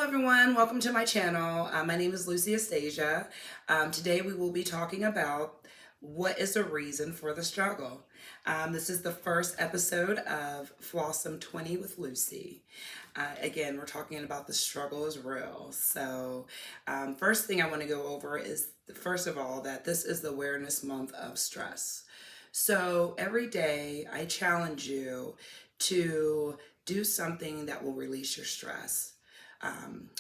everyone, welcome to my channel. My name is Eustacia. Today we will be talking about what is the reason for the struggle. This is the first episode of Flawsome 20 with Lucy. Again, we're talking about the struggle is real. So first thing I want to go over is, first of all, that this is the awareness month of stress. So every day I challenge you to do something that will release your stress.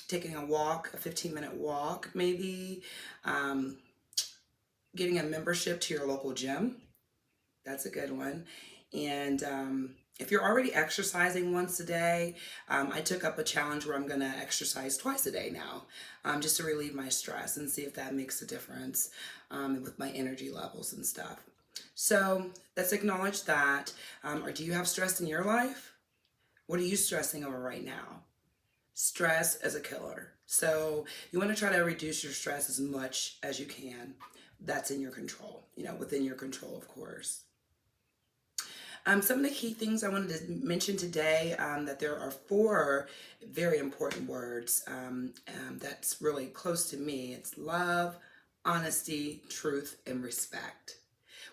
Taking a walk, a 15-minute walk, maybe getting a membership to your local gym. That's a good one. And if you're already exercising once a day, I took up a challenge where I'm going to exercise twice a day now, just to relieve my stress and see if that makes a difference with my energy levels and stuff. So let's acknowledge that. Or do you have stress in your life? What are you stressing over right now? Stress is a killer. So you want to try to reduce your stress as much as you can. That's in your control, within your control, of course. Some of the key things I wanted to mention today, that there are 4 very important words that's really close to me. It's love, honesty, truth, and respect.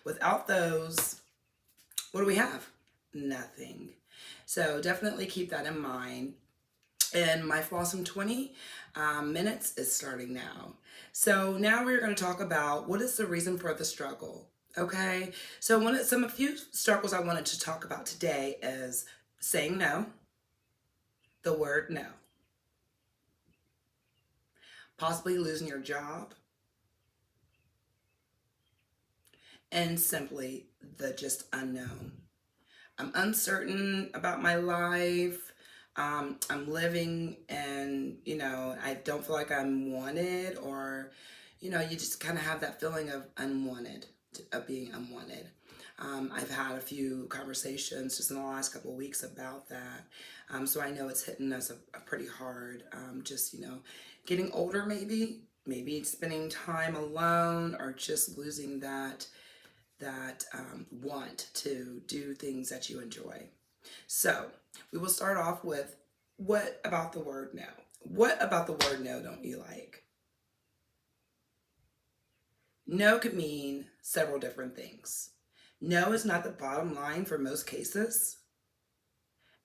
Without those, what do we have? Nothing. So definitely keep that in mind. And my Flawsome 20 minutes is starting now. So now we're going to talk about what is the reason for the struggle. Okay, so a few struggles I wanted to talk about today is saying no, the word no, possibly losing your job, and simply the just unknown. I'm uncertain about my life. I'm living and, I don't feel like I'm wanted, or, you just kind of have that feeling of unwanted, of being unwanted. I've had a few conversations just in the last couple of weeks about that. So I know it's hitting us a pretty hard. Just, getting older, maybe spending time alone, or just losing that want to do things that you enjoy. So we will start off with, what about the word no? What about the word no don't you like? No could mean several different things. No is not the bottom line for most cases.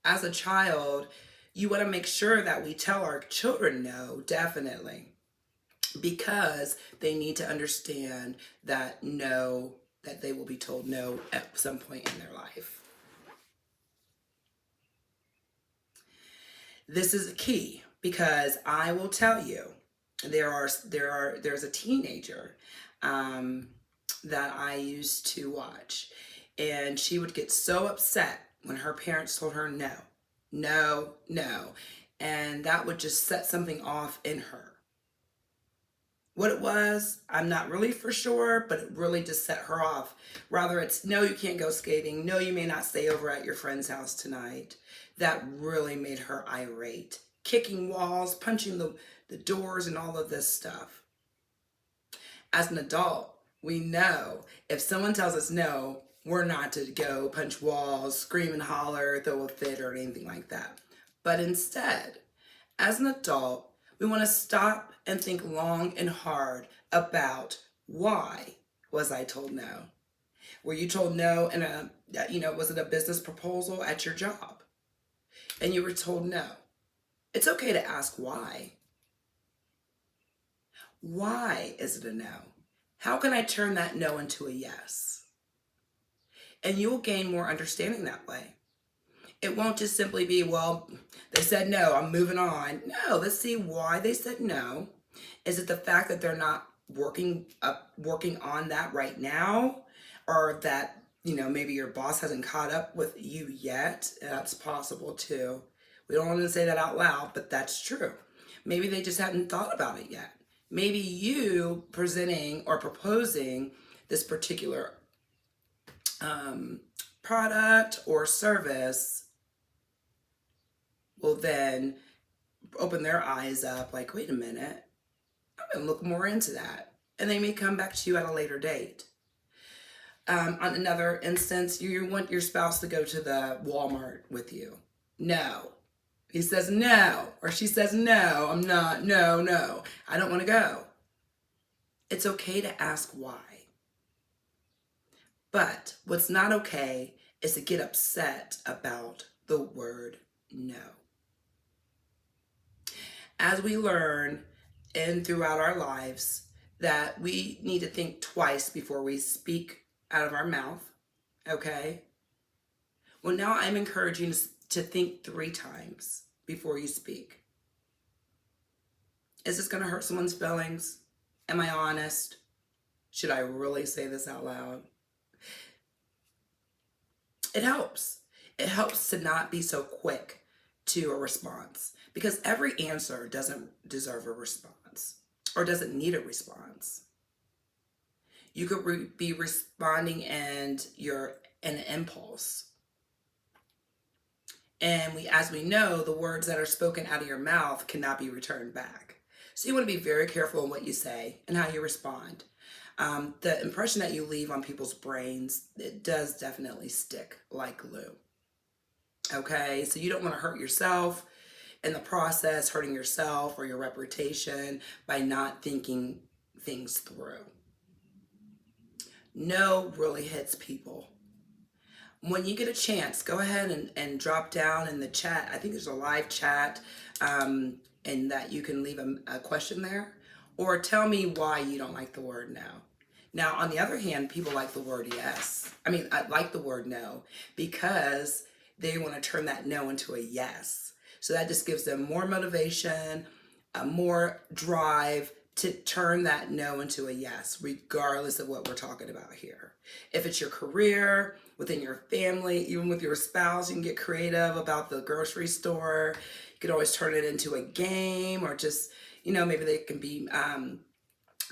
As a child, you want to make sure that we tell our children no, definitely, because they need to understand that no, that they will be told no at some point in their life. This is key because I will tell you, there's a teenager that I used to watch, and she would get so upset when her parents told her no, no, no, and that would just set something off in her. What it was, I'm not really for sure, but it really just set her off. Rather, it's no, you can't go skating. No, you may not stay over at your friend's house tonight. That really made her irate. Kicking walls, punching the doors, and all of this stuff. As an adult, we know if someone tells us no, we're not to go punch walls, scream and holler, throw a fit, or anything like that. But instead, as an adult, we want to stop and think long and hard about, why was I told no? Were you told no in was it a business proposal at your job? And you were told no. It's okay to ask why. Why is it a no? How can I turn that no into a yes? And you will gain more understanding that way. It won't just simply be, well, they said no, I'm moving on. No, let's see why they said no. Is it the fact that they're not working on that right now? Or that, maybe your boss hasn't caught up with you yet? That's possible too. We don't want to say that out loud, but that's true. Maybe they just haven't thought about it yet. Maybe you presenting or proposing this particular product or service will then open their eyes up, like, wait a minute, I'm going to look more into that. And they may come back to you at a later date. On another instance, you want your spouse to go to the Walmart with you. No. He says no, or she says no, I'm not, no, no, I don't want to go. It's okay to ask why. But what's not okay is to get upset about the word no. As we learn and throughout our lives that we need to think twice before we speak out of our mouth, okay? Well, now I'm encouraging you to think 3 times before you speak. Is this going to hurt someone's feelings? Am I honest? Should I really say this out loud? It helps. It helps to not be so quick to a response, because every answer doesn't deserve a response or doesn't need a response. You could be responding and you're an impulse. And as we know, the words that are spoken out of your mouth cannot be returned back. So you want to be very careful in what you say and how you respond. The impression that you leave on people's brains, it does definitely stick like glue. Okay, so you don't want to hurt yourself in the process, hurting yourself or your reputation by not thinking things through. No really hits people. When you get a chance, go ahead and drop down in the chat. I think there's a live chat, and that you can leave a question there, or tell me why you don't like the word no. Now, on the other hand, people like the word yes. I like the word no because they want to turn that no into a yes. So that just gives them more motivation, more drive to turn that no into a yes, regardless of what we're talking about here. If it's your career, within your family, even with your spouse, you can get creative about the grocery store. You can always turn it into a game, or just, maybe they can be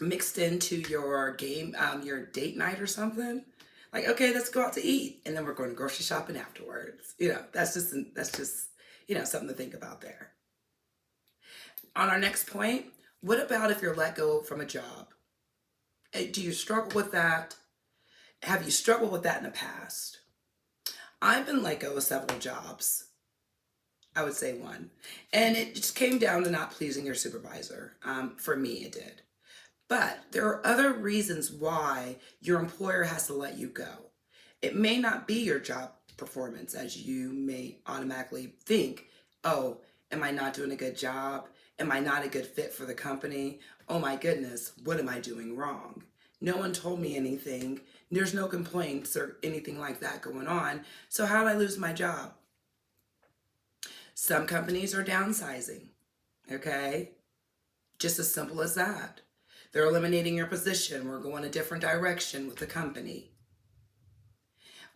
mixed into your game, your date night or something. Like, okay, let's go out to eat, and then we're going grocery shopping afterwards. That's just something to think about there. On our next point, what about if you're let go from a job? Do you struggle with that? Have you struggled with that in the past? I've been let go of several jobs. I would say 1. And it just came down to not pleasing your supervisor. For me, it did. But there are other reasons why your employer has to let you go. It may not be your job performance, as you may automatically think, oh, am I not doing a good job? Am I not a good fit for the company? Oh my goodness, what am I doing wrong? No one told me anything. There's no complaints or anything like that going on. So how did I lose my job? Some companies are downsizing, okay? Just as simple as that. They're eliminating your position. We're going a different direction with the company.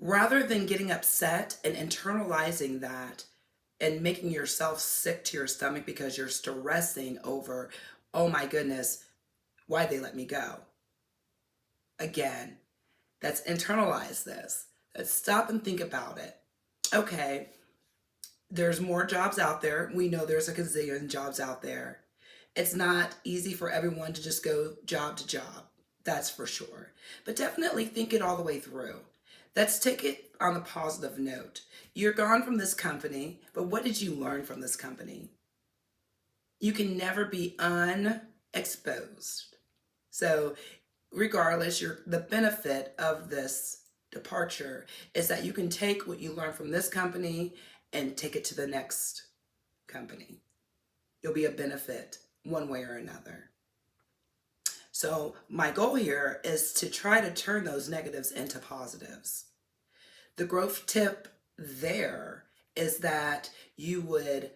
Rather than getting upset and internalizing that and making yourself sick to your stomach because you're stressing over, oh my goodness, why'd they let me go? Again, let's internalize this. Let's stop and think about it. Okay, there's more jobs out there. We know there's a gazillion jobs out there. It's not easy for everyone to just go job to job. That's for sure. But definitely think it all the way through. Let's take it on the positive note. You're gone from this company, but what did you learn from this company? You can never be unexposed. So regardless, the benefit of this departure is that you can take what you learn from this company and take it to the next company. You'll be a benefit one way or another. So my goal here is to try to turn those negatives into positives. The growth tip there is that you would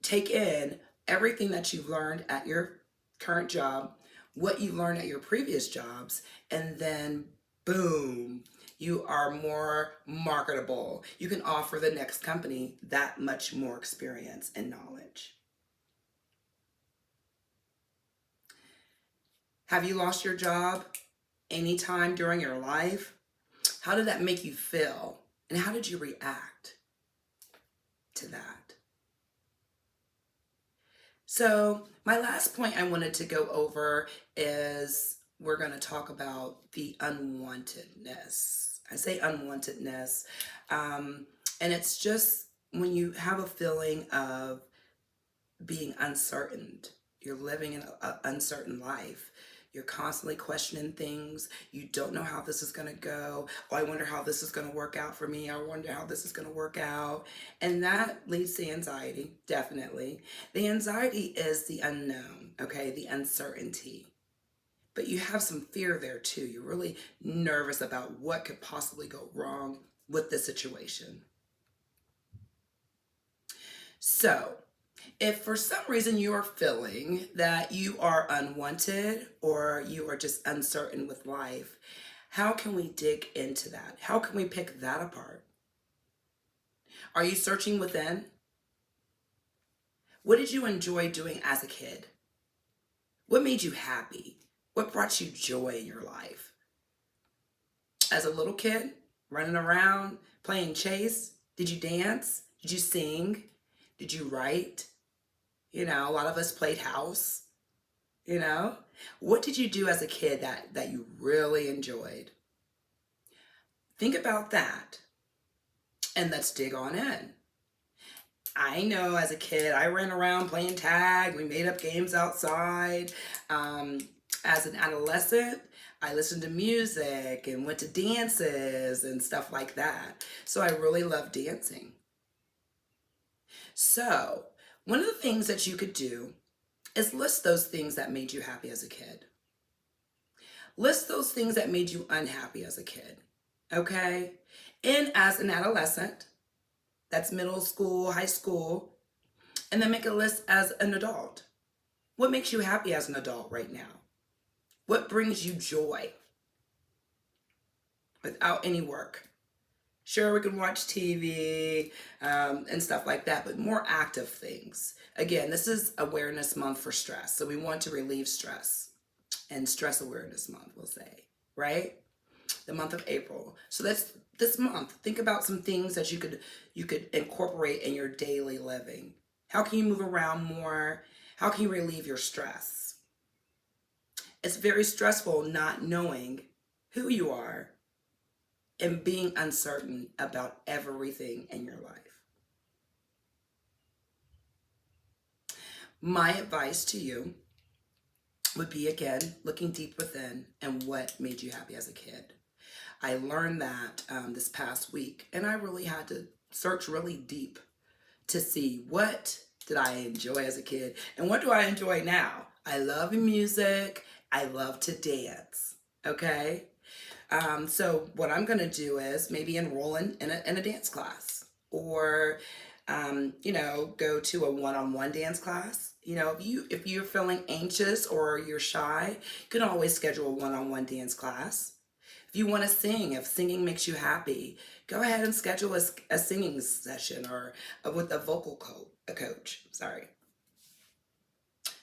take in everything that you've learned at your current job, what you learned at your previous jobs, and then boom, you are more marketable. You can offer the next company that much more experience and knowledge. Have you lost your job anytime during your life? How did that make you feel? And how did you react to that? So my last point I wanted to go over is we're going to talk about the unwantedness. I say unwantedness, and it's just when you have a feeling of being uncertain, you're living in an uncertain life. You're constantly questioning things. You don't know how this is going to go. Oh, I wonder how this is going to work out for me. I wonder how this is going to work out. And that leads to anxiety, definitely. The anxiety is the unknown, okay, the uncertainty. But you have some fear there too. You're really nervous about what could possibly go wrong with the situation. So, if for some reason you are feeling that you are unwanted or you are just uncertain with life, how can we dig into that? How can we pick that apart? Are you searching within? What did you enjoy doing as a kid? What made you happy? What brought you joy in your life? As a little kid, running around, playing chase, did you dance? Did you sing? Did you write? You know, a lot of us played house. You know, what did you do as a kid that you really enjoyed? Think about that and let's dig on in. I know as a kid, I ran around playing tag. We made up games outside. As an adolescent, I listened to music and went to dances and stuff like that. So I really love dancing. So one of the things that you could do is list those things that made you happy as a kid. List those things that made you unhappy as a kid, okay? And as an adolescent, that's middle school, high school, and then make a list as an adult. What makes you happy as an adult right now? What brings you joy without any work? Sure, we can watch TV and stuff like that, but more active things. Again, this is Awareness Month for stress, so we want to relieve stress. And Stress Awareness Month, we'll say, right? The month of April. So that's this month. Think about some things that you could incorporate in your daily living. How can you move around more? How can you relieve your stress? It's very stressful not knowing who you are and being uncertain about everything in your life. My advice to you would be, again, looking deep within and what made you happy as a kid. I learned that this past week, and I really had to search really deep to see what did I enjoy as a kid and what do I enjoy now. I love music. I love to dance. Okay. So what I'm going to do is maybe enroll in a dance class or, go to a one-on-one dance class. You know, if you're feeling anxious or you're shy, you can always schedule a one-on-one dance class. If you want to sing, if singing makes you happy, go ahead and schedule a singing session or with a vocal coach. Sorry.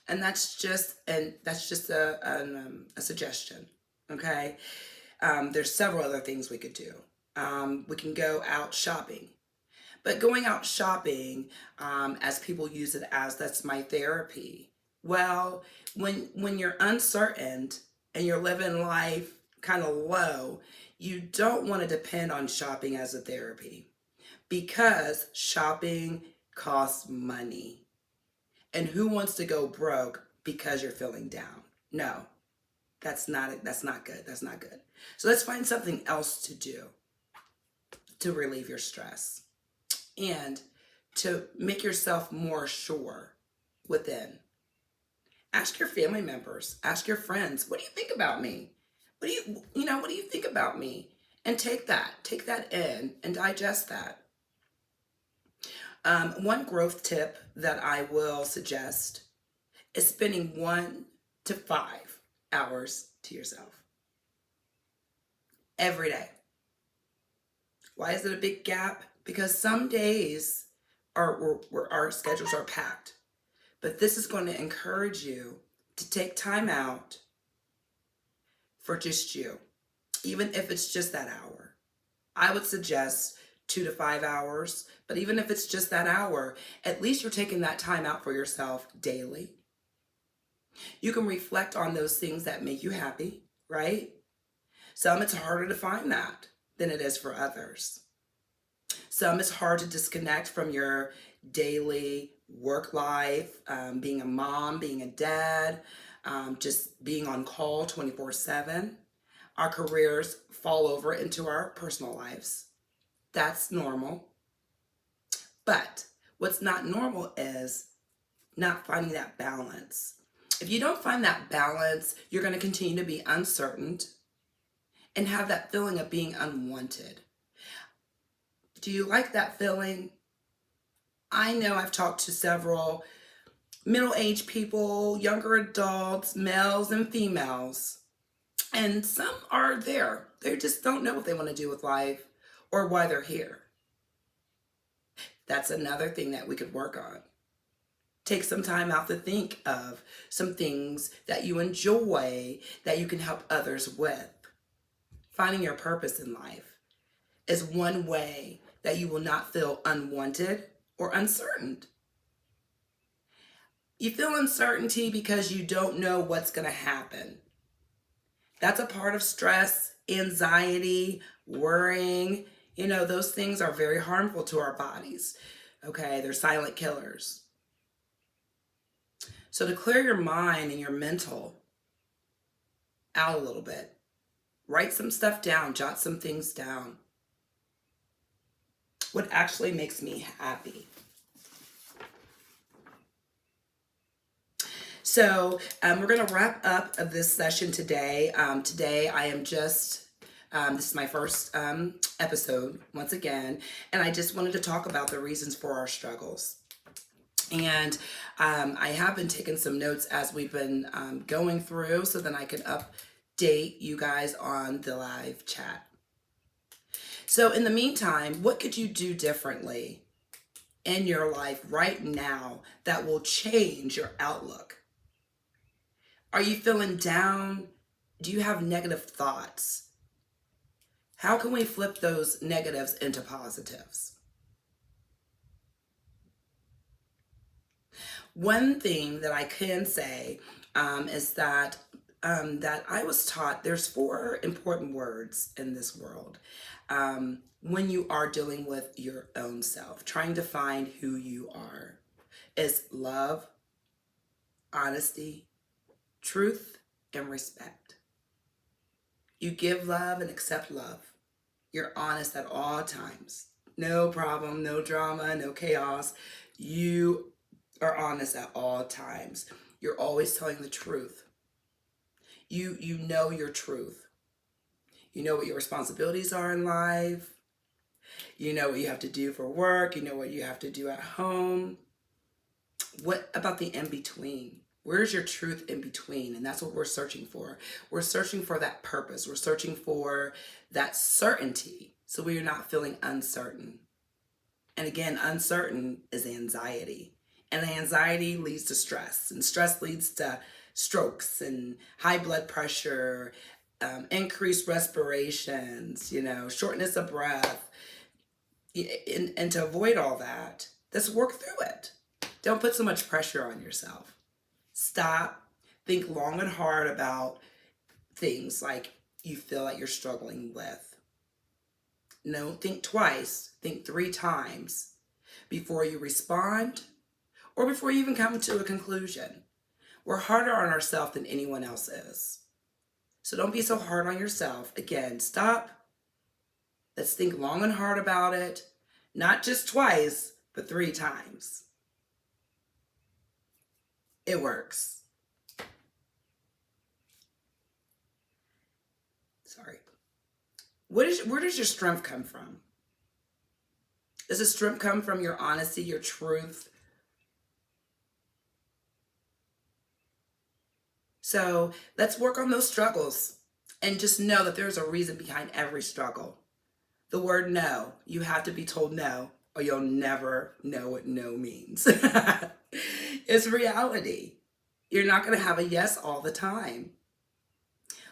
And that's just a suggestion. Okay. There's several other things we could do. We can go out shopping. But going out shopping, as people use it as that's my therapy. Well, when you're uncertain and you're living life kind of low, you don't want to depend on shopping as a therapy because shopping costs money. And who wants to go broke because you're feeling down? No, that's not good. That's not good. So let's find something else to do to relieve your stress and to make yourself more sure within. Ask your family members, ask your friends, what do you think about me? What do you think about me? And take that in and digest that. One growth tip that I will suggest is spending 1 to 5 hours to yourself every day. Why is it a big gap? Because some days our schedules are packed. But this is going to encourage you to take time out for just you, even if it's just that hour. I would suggest 2 to 5 hours, but even if it's just that hour, at least you're taking that time out for yourself daily. You can reflect on those things that make you happy, right? Some it's harder to find that than it is for others. Some it's hard to disconnect from your daily work life, being a mom, being a dad, just being on call 24/7. Our careers fall over into our personal lives. That's normal. But what's not normal is not finding that balance. If you don't find that balance, you're going to continue to be uncertain and have that feeling of being unwanted. Do you like that feeling? I know I've talked to several middle-aged people, younger adults, males and females, and some are there. They just don't know what they want to do with life or why they're here. That's another thing that we could work on. Take some time out to think of some things that you enjoy that you can help others with. Finding your purpose in life is one way that you will not feel unwanted or uncertain. You feel uncertainty because you don't know what's going to happen. That's a part of stress, anxiety, worrying. Those things are very harmful to our bodies. Okay, they're silent killers. So to clear your mind and your mental out a little bit, write some stuff down, jot some things down. What actually makes me happy? So we're going to wrap up of this session today. Today I am just, this is my first episode once again, and I just wanted to talk about the reasons for our struggles. And I have been taking some notes as we've been going through so then I can update you guys on the live chat. So in the meantime, what could you do differently in your life right now that will change your outlook? Are you feeling down? Do you have negative thoughts? How can we flip those negatives into positives? One thing that I can say is that I was taught there's 4 important words in this world when you are dealing with your own self, trying to find who you are. Is love, honesty, truth, and respect. You give love and accept love. You're honest at all times. No problem, no drama, no chaos. You are honest at all times. You're always telling the truth. You know your truth. You know what your responsibilities are in life. You know what you have to do for work. You know what you have to do at home. What about the in-between? Where's your truth in between? And that's what we're searching for. We're searching for that purpose. We're searching for that certainty so we are not feeling uncertain. And again, uncertain is anxiety. And anxiety leads to stress. And stress leads to strokes and high blood pressure, increased respirations, shortness of breath. And to avoid all that, let's work through it. Don't put so much pressure on yourself. Stop, think long and hard about things like you feel like you're struggling with. No, think twice, think 3 times before you respond or before you even come to a conclusion. We're harder on ourselves than anyone else is. So don't be so hard on yourself. Again, stop. Let's think long and hard about it. Not just twice, but 3 times. It works. Sorry. Where does your strength come from? Does the strength come from your honesty, your truth? So let's work on those struggles and just know that there's a reason behind every struggle. The word no, you have to be told no or you'll never know what no means. It's reality. You're not going to have a yes all the time.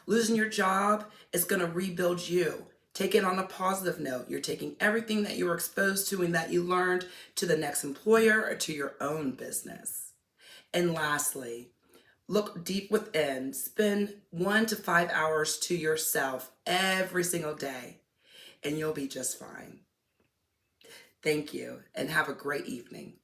Losing your job is going to rebuild you. Take it on a positive note. You're taking everything that you were exposed to and that you learned to the next employer or to your own business. And lastly, look deep within. Spend 1 to 5 hours to yourself every single day, and you'll be just fine. Thank you, and have a great evening.